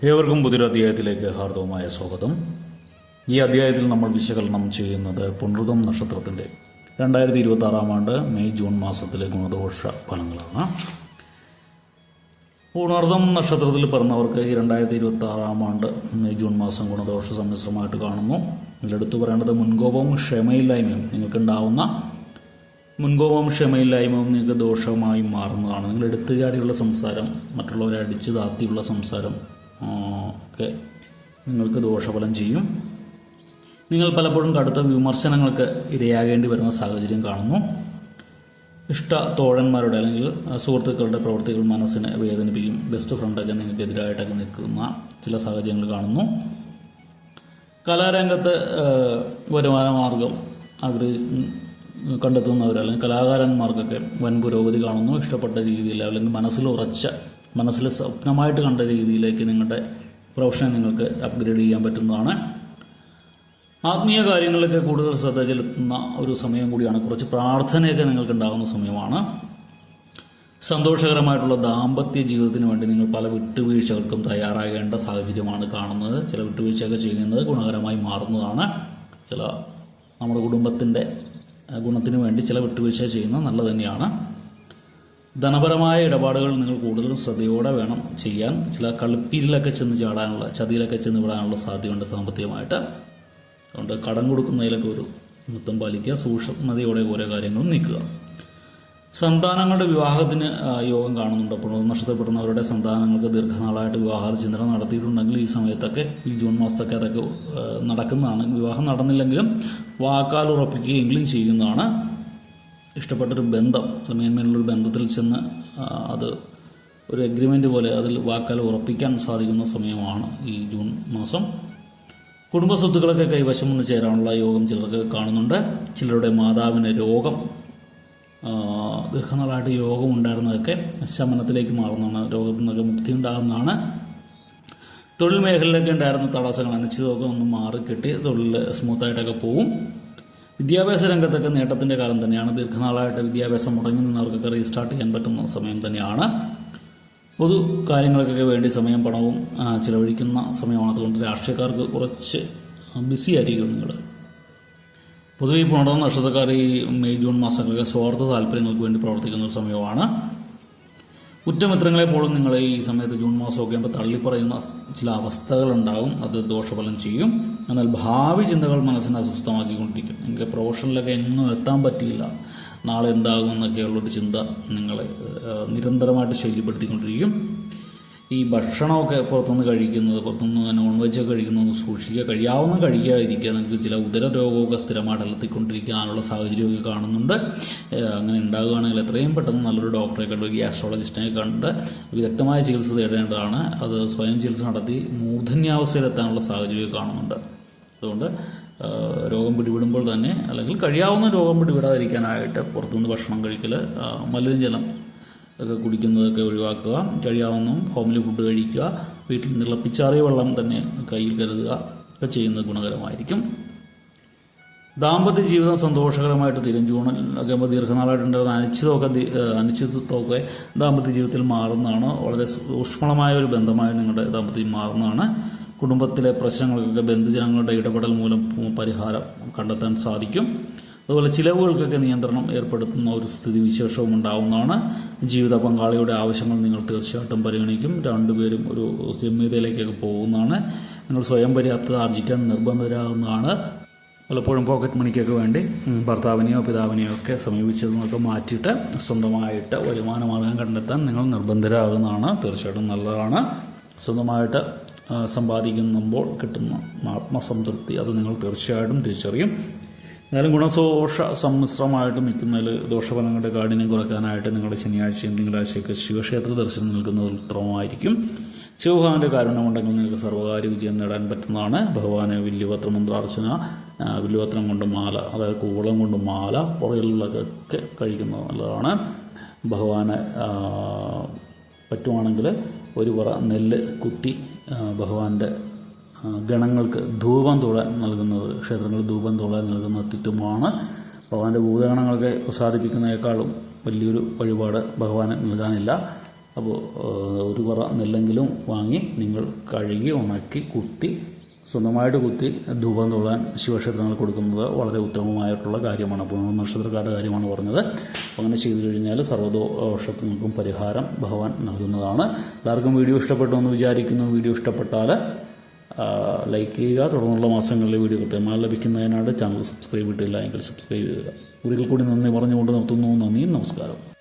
ഏവർക്കും പുതിയൊരു അധ്യായത്തിലേക്ക് ഹാർദവമായ സ്വാഗതം. ഈ അധ്യായത്തിൽ നമ്മൾ വിശകലനം ചെയ്യുന്നത് പുണർതം നക്ഷത്രത്തിൻ്റെ 2026 ആണ്ട് മെയ് ജൂൺ മാസത്തിലെ ഗുണദോഷ ഫലങ്ങളാണ്. പുണർതം നക്ഷത്രത്തിൽ പിറന്നവർക്ക് ഈ 2026 ആണ്ട് മെയ് ജൂൺ മാസം ഗുണദോഷ സമ്മിശ്രമായിട്ട് കാണുന്നു. ഇതിലെടുത്തു പറയേണ്ടത് മുൻകോപവും ക്ഷമയില്ലായ്മയും നിങ്ങൾക്കുണ്ടാവുന്ന മുൻകോപവും ക്ഷമയില്ലായ്മയും നിങ്ങൾക്ക് ദോഷമായി മാറുന്നതാണ്. നിങ്ങൾ എടുത്തുചാടിയുള്ള സംസാരം, മറ്റുള്ളവരെ അടിച്ചു താത്തിയുള്ള സംസാരം ഒക്കെ നിങ്ങൾക്ക് ദോഷഫലം ചെയ്യും. നിങ്ങൾ പലപ്പോഴും കടുത്ത വിമർശനങ്ങൾക്ക് ഇരയാകേണ്ടി വരുന്ന സാഹചര്യം കാണുന്നു. ഇഷ്ട തോഴന്മാരുടെ അല്ലെങ്കിൽ സുഹൃത്തുക്കളുടെ പ്രവൃത്തികൾ മനസ്സിനെ വേദനിപ്പിക്കും. ബെസ്റ്റ് ഫ്രണ്ടൊക്കെ നിങ്ങൾക്കെതിരായിട്ടൊക്കെ നിൽക്കുന്ന ചില സാഹചര്യങ്ങൾ കാണുന്നു. കലാരംഗത്ത് വരുമാന മാർഗം കണ്ടെത്തുന്നവർ അല്ലെങ്കിൽ കലാകാരന്മാർക്കൊക്കെ വൻ പുരോഗതി കാണുന്നു. ഇഷ്ടപ്പെട്ട രീതിയിൽ അല്ലെങ്കിൽ മനസ്സിൽ സ്വപ്നമായിട്ട് കണ്ട രീതിയിലേക്ക് നിങ്ങളുടെ പ്രൊഫഷനെ നിങ്ങൾക്ക് അപ്ഗ്രേഡ് ചെയ്യാൻ പറ്റുന്നതാണ്. ആത്മീയ കാര്യങ്ങളിലൊക്കെ കൂടുതൽ ശ്രദ്ധ ചെലുത്തുന്ന ഒരു സമയം കൂടിയാണ്. കുറച്ച് പ്രാർത്ഥനയൊക്കെ നിങ്ങൾക്ക് ഉണ്ടാകുന്ന സമയമാണ്. സന്തോഷകരമായിട്ടുള്ള ദാമ്പത്യ ജീവിതത്തിന് വേണ്ടി നിങ്ങൾ പല വിട്ടുവീഴ്ചകൾക്കും തയ്യാറാകേണ്ട സാഹചര്യമാണ് കാണുന്നത്. ചില വിട്ടുവീഴ്ചയൊക്കെ ചെയ്യുന്നത് ഗുണകരമായി മാറുന്നതാണ്. നമ്മുടെ കുടുംബത്തിൻ്റെ ഗുണത്തിന് വേണ്ടി ചില വിട്ടുവീഴ്ച ചെയ്യുന്നത് നല്ലത് തന്നെയാണ്. ധനപരമായ ഇടപാടുകൾ നിങ്ങൾ കൂടുതലും ശ്രദ്ധയോടെ വേണം ചെയ്യാൻ. ചില കളിപ്പീരിലൊക്കെ ചെന്ന് ചാടാനുള്ള, ചതിയിലൊക്കെ ചെന്ന് വിടാനുള്ള സാധ്യതയുണ്ട് സാമ്പത്തികമായിട്ട്. അതുകൊണ്ട് കടം കൊടുക്കുന്നതിലൊക്കെ ഒരു മിതം പാലിക്കുക. സൂക്ഷ്മതയോടെ ഓരോ കാര്യങ്ങളും നീക്കുക. സന്താനങ്ങളുടെ വിവാഹത്തിന് യോഗം കാണുന്നുണ്ട്. അപ്പോൾ നഷ്ടപ്പെടുന്നവരുടെ സന്താനങ്ങൾക്ക് ദീർഘനാളായിട്ട് വിവാഹ ചിന്തന നടത്തിയിട്ടുണ്ടെങ്കിൽ ഈ സമയത്തൊക്കെ, ഈ ജൂൺ മാസത്തൊക്കെ അതൊക്കെ നടക്കുന്നതാണ്. വിവാഹം നടന്നില്ലെങ്കിലും വാക്കാൽ ഉറപ്പിക്കുകയെങ്കിലും ചെയ്യുന്നതാണ്. ഇഷ്ടപ്പെട്ടൊരു ബന്ധം, മേന്മയിലുള്ളൊരു ബന്ധത്തിൽ ചെന്ന് അത് ഒരു എഗ്രിമെൻ്റ് പോലെ അതിൽ വാക്കാൽ ഉറപ്പിക്കാൻ സാധിക്കുന്ന സമയമാണ് ഈ ജൂൺ മാസം. കുടുംബ സ്വത്തുക്കളൊക്കെ കൈവശം വന്ന് ചേരാനുള്ള യോഗം ചിലർക്ക് കാണുന്നുണ്ട്. ചിലരുടെ മാതാവിന് രോഗം, ദീർഘനാളായിട്ട് രോഗം ഉണ്ടായിരുന്നതൊക്കെ ശമനത്തിലേക്ക് മാറുന്നതാണ്. രോഗത്തിൽ നിന്നൊക്കെ മുക്തി ഉണ്ടാകുന്നതാണ്. തൊഴിൽ മേഖലയിലൊക്കെ ഉണ്ടായിരുന്ന തടസ്സങ്ങൾ അനിശ്ചിതമൊക്കെ ഒന്ന് മാറിക്കിട്ടി തൊഴിൽ സ്മൂത്തായിട്ടൊക്കെ പോവും. വിദ്യാഭ്യാസ രംഗത്തൊക്കെ നേട്ടത്തിൻ്റെ കാലം തന്നെയാണ്. ദീർഘനാളായിട്ട് വിദ്യാഭ്യാസം മുടങ്ങി നിന്നവർക്കൊക്കെ റീസ്റ്റാർട്ട് ചെയ്യാൻ പറ്റുന്ന സമയം തന്നെയാണ്. പൊതു കാര്യങ്ങൾക്കൊക്കെ വേണ്ടി സമയം പണവും ചിലവഴിക്കുന്ന സമയമാണ്. അതുകൊണ്ട് രാഷ്ട്രീയക്കാർക്ക് കുറച്ച് ബിസി ആയിരിക്കും നിങ്ങൾ. പൊതുവെ ഈ പുണർതം നക്ഷത്രക്കാർ ഈ മെയ് ജൂൺ മാസങ്ങളിലൊക്കെ സ്വാർത്ഥ താല്പര്യങ്ങൾക്ക് വേണ്ടി പ്രവർത്തിക്കുന്ന ഒരു സമയമാണ്. കുറ്റമിത്രങ്ങളെപ്പോഴും നിങ്ങൾ ഈ സമയത്ത് ജൂൺ മാസമൊക്കെ ആകുമ്പോൾ തള്ളിപ്പറയുന്ന ചില അവസ്ഥകളുണ്ടാകും. അത് ദോഷഫലം ചെയ്യും. എന്നാൽ ഭാവി ചിന്തകൾ മനസ്സിനെ അസ്വസ്ഥമാക്കിക്കൊണ്ടിരിക്കും. നിങ്ങൾക്ക് പ്രൊഫഷനിലൊക്കെ എങ്ങും എത്താൻ പറ്റിയില്ല, നാളെ എന്താകുമെന്നൊക്കെയുള്ളൊരു ചിന്ത നിങ്ങളെ നിരന്തരമായിട്ട് ശല്യപ്പെടുത്തിക്കൊണ്ടിരിക്കും. ഈ ഭക്ഷണമൊക്കെ പുറത്തുനിന്ന് കഴിക്കുന്നത്, പുറത്തുനിന്ന് നോൺ വെജൊക്കെ കഴിക്കുന്നത് സൂക്ഷിക്കുക. കഴിയാവുന്ന കഴിക്കാതിരിക്കുക. നിങ്ങൾക്ക് ചില ഉദര രോഗമൊക്കെ സ്ഥിരമായിട്ട് അലർത്തിക്കൊണ്ടിരിക്കാനുള്ള സാഹചര്യമൊക്കെ കാണുന്നുണ്ട്. അങ്ങനെ ഉണ്ടാകുകയാണെങ്കിൽ എത്രയും പെട്ടെന്ന് നല്ലൊരു ഡോക്ടറെ കണ്ട്, ഗ്യാസ്ട്രോളജിസ്റ്റിനെ കണ്ട് വിദഗ്ധമായ ചികിത്സ തേടേണ്ടതാണ്. അത് സ്വയം ചികിത്സ നടത്തി മൂർധന്യാവസ്ഥയിലെത്താനുള്ള സാഹചര്യമൊക്കെ കാണുന്നുണ്ട്. അതുകൊണ്ട് രോഗം പിടിപെടുമ്പോൾ തന്നെ, അല്ലെങ്കിൽ കഴിയാവുന്ന രോഗം പിടിപെടാതിരിക്കാനായിട്ട് പുറത്തുനിന്ന് ഭക്ഷണം കഴിക്കൽ, മലിനജലം ഒക്കെ കുടിക്കുന്നതൊക്കെ ഒഴിവാക്കുക. കഴിയാവുന്ന ഹോംലി ഫുഡ് കഴിക്കുക. വീട്ടിൽ തിളപ്പിച്ചാറിയ വെള്ളം തന്നെ കയ്യിൽ കരുതുക ഒക്കെ ചെയ്യുന്നത് ഗുണകരമായിരിക്കും. ദാമ്പത്യ ജീവിതം സന്തോഷകരമായിട്ട് തീരും. ജൂണിലൊക്കെ ആകുമ്പോൾ ദീർഘനാളായിട്ടുണ്ടായിരുന്ന അനിശ്ചിതത്വമൊക്കെ ദാമ്പത്യ ജീവിതത്തിൽ മാറുന്നതാണ്. വളരെ ഊഷ്മളമായ ഒരു ബന്ധമായി നിങ്ങളുടെ ദാമ്പത്യം മാറുന്നതാണ്. കുടുംബത്തിലെ പ്രശ്നങ്ങൾക്കൊക്കെ ബന്ധുജനങ്ങളുടെ ഇടപെടൽ മൂലം പരിഹാരം കണ്ടെത്താൻ സാധിക്കും. അതുപോലെ ചിലവുകൾക്കൊക്കെ നിയന്ത്രണം ഏർപ്പെടുത്തുന്ന ഒരു സ്ഥിതിവിശേഷവും ഉണ്ടാവുന്നതാണ്. ജീവിത പങ്കാളിയുടെ ആവശ്യങ്ങൾ നിങ്ങൾ തീർച്ചയായിട്ടും പരിഗണിക്കും. രണ്ടുപേരും ഒരു രമ്യതയിലേക്കൊക്കെ പോകുന്നതാണ്. നിങ്ങൾ സ്വയം പര്യാപ്തത ആർജിക്കാൻ നിർബന്ധരാകുന്നതാണ്. പലപ്പോഴും പോക്കറ്റ് മണിക്കൊക്കെ വേണ്ടി ഭർത്താവിനെയോ പിതാവിനെയോ ഒക്കെ സമീപിച്ചതൊക്കെ മാറ്റിയിട്ട് സ്വന്തമായിട്ട് വരുമാന മാർഗം കണ്ടെത്താൻ നിങ്ങൾ നിർബന്ധരാകുന്നതാണ്. തീർച്ചയായിട്ടും നല്ലതാണ്. സ്വന്തമായിട്ട് സമ്പാദിക്കുമ്പോൾ കിട്ടുന്ന ആത്മസംതൃപ്തി അത് നിങ്ങൾ തീർച്ചയായിട്ടും തിരിച്ചറിയും. എന്നാലും ഗുണദോഷ സമ്മിശ്രമായിട്ട് നിൽക്കുന്നതിൽ ദോഷഫലങ്ങളുടെ കാഠിന്യം കുറയ്ക്കാനായിട്ട് നിങ്ങളുടെ ശനിയാഴ്ചയും തിങ്കളാഴ്ചയൊക്കെ ശിവക്ഷേത്ര ദർശനം നിൽക്കുന്നത് ഉത്തമമായിരിക്കും. ശിവഭഗവാന്റെ കാരുണ്യമുണ്ടെങ്കിൽ നിങ്ങൾക്ക് സർവ്വകാര്യ വിജയം നേടാൻ പറ്റുന്നതാണ്. ഭഗവാന് വില്ലുപത്രമന്ത്രാർച്ചന, വില്ലുപത്രം കൊണ്ട് മാല, അതായത് കൂവളം കൊണ്ട് മാല, പുറകിലൊക്കെ കഴിക്കുന്നത് നല്ലതാണ്. ഭഗവാന് പറ്റുവാണെങ്കിൽ ഒരു പറ നെല്ല് കുത്തി ഭഗവാന്റെ ഗണങ്ങൾക്ക് ധൂപം തൊഴാൻ നൽകുന്നത്, ക്ഷേത്രങ്ങളിൽ ധൂപം തൊഴാൻ നൽകുന്ന അത്യുത്തമമാണ്. ഭഗവാന്റെ ഭൂതഗണങ്ങളൊക്കെ പ്രസാദിപ്പിക്കുന്നതിനേക്കാളും വലിയൊരു വഴിപാട് ഭഗവാന് നൽകാനില്ല. അപ്പോൾ ഒരു പറ നെല്ലെങ്കിലും വാങ്ങി നിങ്ങൾ കഴുകി ഉണക്കി കുത്തി സ്വന്തമായിട്ട് കുത്തി ധൂപം തൊഴാൻ ശിവക്ഷേത്രങ്ങൾ കൊടുക്കുന്നത് വളരെ ഉത്തമമായിട്ടുള്ള കാര്യമാണ്. അപ്പോൾ നക്ഷത്രക്കാരുടെ കാര്യമാണ് പറഞ്ഞത്. അങ്ങനെ ചെയ്തു കഴിഞ്ഞാൽ സർവ്വദോഷങ്ങൾക്കും പരിഹാരം ഭഗവാൻ നൽകുന്നതാണ്. എല്ലാവർക്കും വീഡിയോ ഇഷ്ടപ്പെട്ടു എന്ന് വിചാരിക്കുന്നു. വീഡിയോ ഇഷ്ടപ്പെട്ടാൽ ലൈക്ക് ചെയ്യുക. തുടർന്നുള്ള മാസങ്ങളിലെ വീഡിയോ കൃത്യമായി ലഭിക്കുന്നതിനായിട്ട് ചാനൽ സബ്സ്ക്രൈബ് ചെയ്തിട്ടില്ല എങ്കിൽ സബ്സ്ക്രൈബ് ചെയ്യുക. ഒരിക്കൽ കൂടി നന്ദി പറഞ്ഞുകൊണ്ട് നിർത്തുന്നു. നന്ദി, നമസ്കാരം.